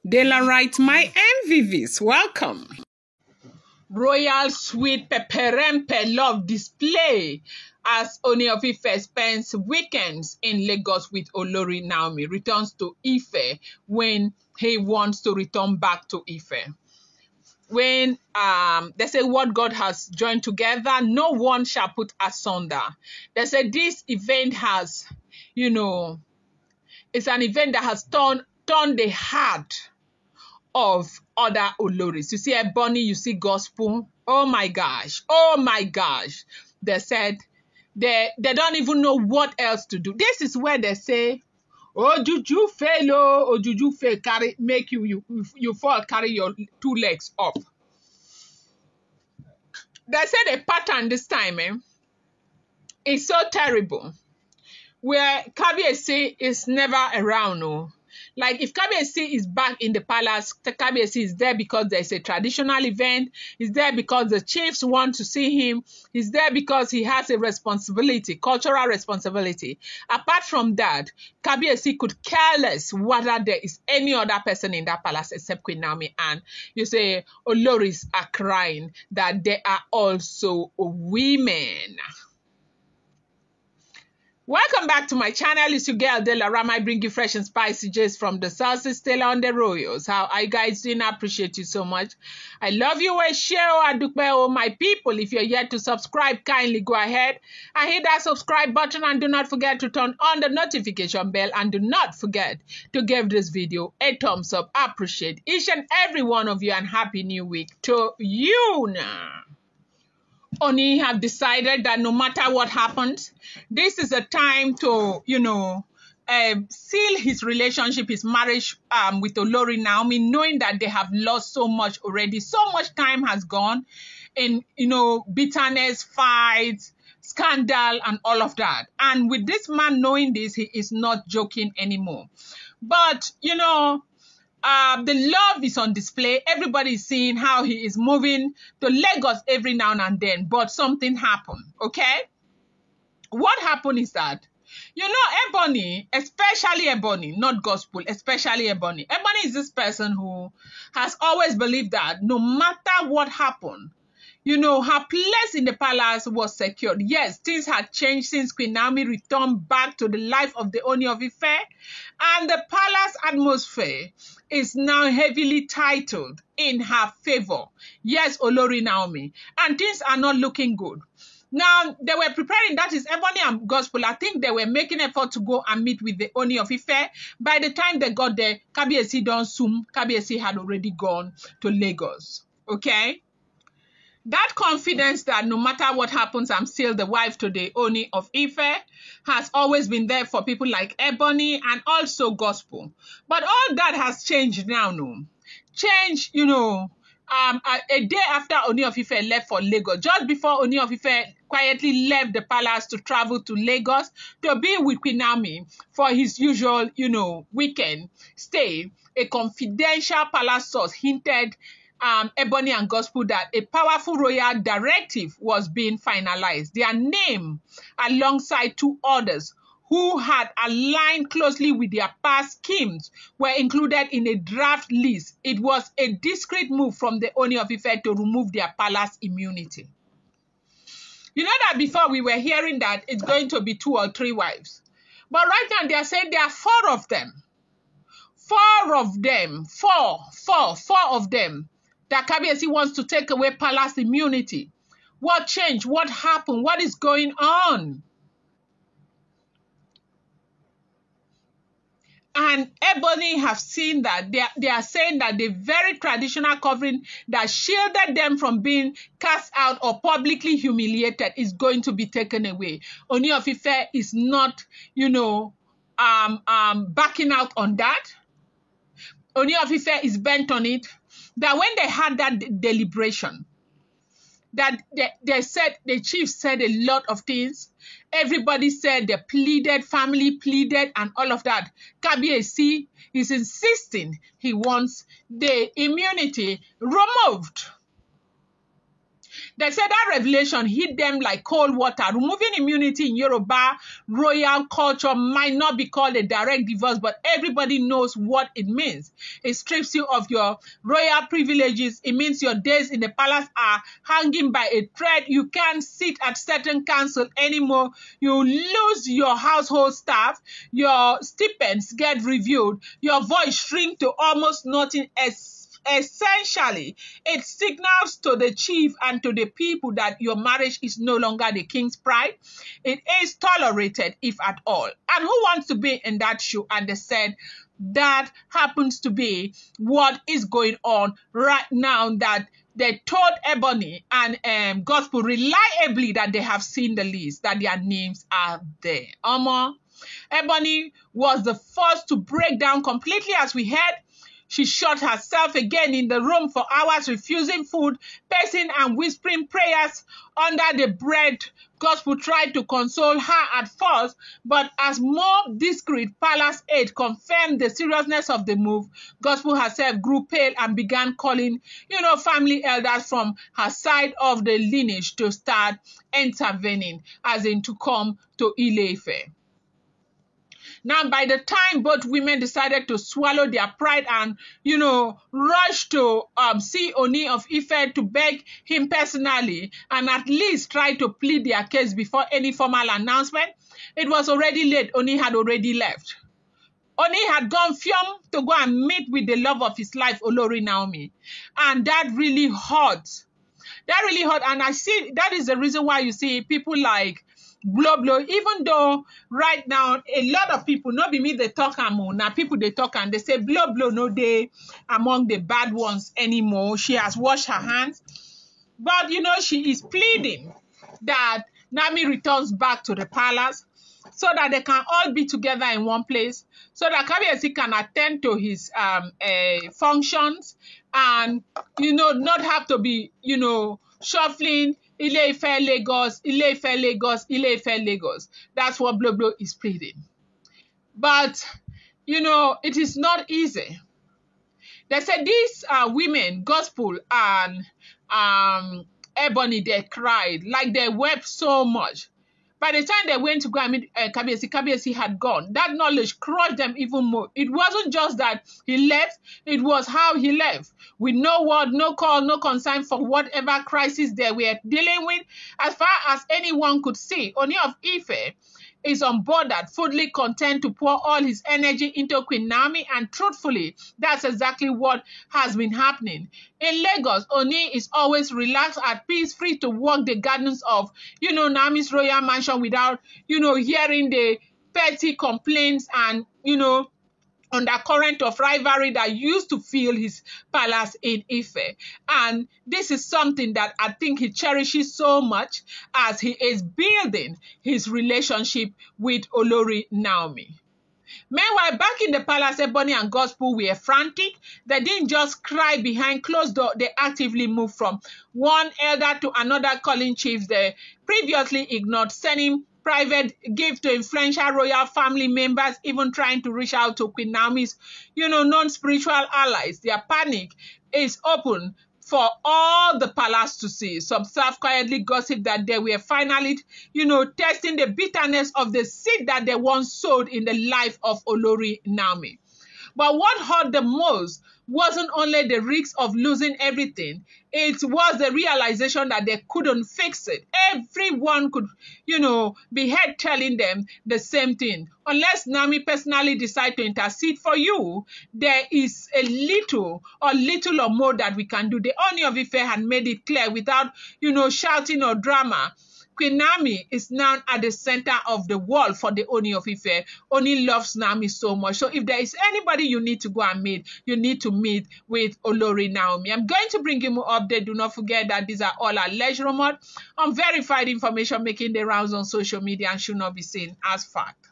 Daylight, my MVVs, welcome. Royal sweet pepperempe love display as Ooni of Ife spends weekends in Lagos with Olori Naomi, returns to Ife when he wants to return back to Ife. When they say what God has joined together, no one shall put asunder. They say this event has, it's an event that has turned the heart of other Oloris. You see Ebony, you see Gospel. Oh my gosh. They said they don't even know what else to do. This is where they say, oh, juju fail, oh, juju fail, make you fall, carry your two legs up. They said a pattern this time, is so terrible, where Kabiyesi is never around, no. Like if Kabiyesi is back in the palace, Kabiyesi is there because there's a traditional event. He's there because the chiefs want to see him. He's there because he has a responsibility, cultural responsibility. Apart from that, Kabiyesi could care less whether there is any other person in that palace except Queen Naomi. And you say Oloris are crying that they are also women. Welcome back to my channel. It's your girl Delarama. I bring you fresh and spicy gist from the sources still on the royals. How are you guys doing? I appreciate you so much. I love you. Share my people. If you're yet to subscribe, kindly go ahead and hit that subscribe button, and do not forget to turn on the notification bell, and do not forget to give this video a thumbs up. I appreciate each and every one of you, and happy new week to you now. Ooni have decided that no matter what happens, this is a time to, seal his relationship, his marriage with Olori Naomi, knowing that they have lost so much already. So much time has gone in, bitterness, fights, scandal, and all of that. And with this man knowing this, he is not joking anymore. But, the love is on display. Everybody is seeing how he is moving to Lagos every now and then. But something happened, okay? What happened is that, Ebony, especially Ebony, not Gospel, especially Ebony. Ebony is this person who has always believed that no matter what happened, her place in the palace was secured. Yes, things had changed since Queen Naomi returned back to the life of the Ooni of Ife, and the palace atmosphere is now heavily titled in her favor. Yes, Olori Naomi. And things are not looking good. Now, they were preparing, that is Ebony and Gospel. I think they were making effort to go and meet with the Ooni of Ife. By the time they got there, Kabiyesi don soon. Kabiyesi had already gone to Lagos. Okay? That confidence that no matter what happens, I'm still the wife to the Ooni of Ife has always been there for people like Ebony and also Gospel. But all that has changed now, no? Change, a day after Ooni of Ife left for Lagos, just before Ooni of Ife quietly left the palace to travel to Lagos to be with Queen Naomi for his usual, weekend stay, a confidential palace source hinted Ebony and Gospel that a powerful royal directive was being finalized. Their name, alongside two others who had aligned closely with their past schemes, were included in a draft list. It was a discreet move from the Ooni of Ife to remove their palace immunity. You know that before we were hearing that it's going to be 2 or 3 wives. But right now they are saying there are 4 of them. 4 of them. 4 of them. That Kabiyesi wants to take away palace immunity. What changed? What happened? What is going on? And Ebony have seen that. They are saying that the very traditional covering that shielded them from being cast out or publicly humiliated is going to be taken away. Ooni of Ife is not, backing out on that. Ooni of Ife is bent on it. That when they had that deliberation, that they said, the chief said a lot of things. Everybody said, they pleaded, family pleaded, and all of that. Kabiyesi is insisting he wants the immunity removed. They said that revelation hit them like cold water. Removing immunity in Yoruba royal culture might not be called a direct divorce, but everybody knows what it means. It strips you of your royal privileges. It means your days in the palace are hanging by a thread. You can't sit at certain council anymore. You lose your household staff. Your stipends get reviewed. Your voice shrink to almost nothing. Essentially, it signals to the chief and to the people that your marriage is no longer the king's pride. It is tolerated, if at all. And who wants to be in that shoe? And they said that happens to be what is going on right now, that they told Ebony and Gospel reliably that they have seen the list, that their names are there. Ebony was the first to break down completely, as we heard. She shut herself again in the room for hours, refusing food, pacing and whispering prayers under the breath. Gospel tried to console her at first, but as more discreet palace aide confirmed the seriousness of the move, Gospel herself grew pale and began calling, family elders from her side of the lineage to start intervening, as in to come to Ile-Ife. Now, by the time both women decided to swallow their pride and, rush to see Ooni of Ife to beg him personally and at least try to plead their case before any formal announcement, it was already late. Ooni had already left. Ooni had gone fium to go and meet with the love of his life, Olori Naomi. And that really hurt. And I see that is the reason why you see people like blow, even though right now a lot of people, not be me they talk now people they talk and they say blow no day among the bad ones anymore. She has washed her hands, but she is pleading that Naomi returns back to the palace so that they can all be together in one place, so that Kabiyesi can attend to his functions and not have to be shuffling Ile-Ife, Lagos, Ile-Ife, Lagos, Ile-Ife, Lagos. That's what Blow is pleading. But, it is not easy. They said these women, Gospel and Ebony, they cried, like they wept so much. By the time they went to go and meet Kabiyesi had gone. That knowledge crushed them even more. It wasn't just that he left, it was how he left. With no word, no call, no concern for whatever crisis they were dealing with. As far as anyone could see, Ooni of Ife is unbothered, fully content to pour all his energy into Queen Naomi, and truthfully, that's exactly what has been happening. In Lagos, Ooni is always relaxed, at peace, free to walk the gardens of, Naomi's royal mansion without, hearing the petty complaints and, undercurrent of rivalry that used to fill his palace in Ife. And this is something that I think he cherishes so much as he is building his relationship with Olori Naomi. Meanwhile, back in the palace, Ebony and Gospel were frantic. They didn't just cry behind closed doors. They actively moved from one elder to another, calling chiefs they previously ignored, sending private gift to influential royal family members, even trying to reach out to Queen Naomi's, non-spiritual allies. Their panic is open for all the palace to see. Some staff quietly gossip that they were finally, testing the bitterness of the seed that they once sowed in the life of Olori Naomi. But what hurt the most wasn't only the risk of losing everything, it was the realization that they couldn't fix it. Everyone could, be heard telling them the same thing. Unless Naomi personally decide to intercede for you, there is a little or more that we can do. The Ooni of Ife had made it clear without, shouting or drama. Queen Naomi is now at the center of the world for the Ooni of Ife. Ooni loves Naomi so much. So if there is anybody you need to go and meet, you need to meet with Olori Naomi. I'm going to bring you more update. Do not forget that these are all alleged rumors, unverified information making the rounds on social media and should not be seen as fact.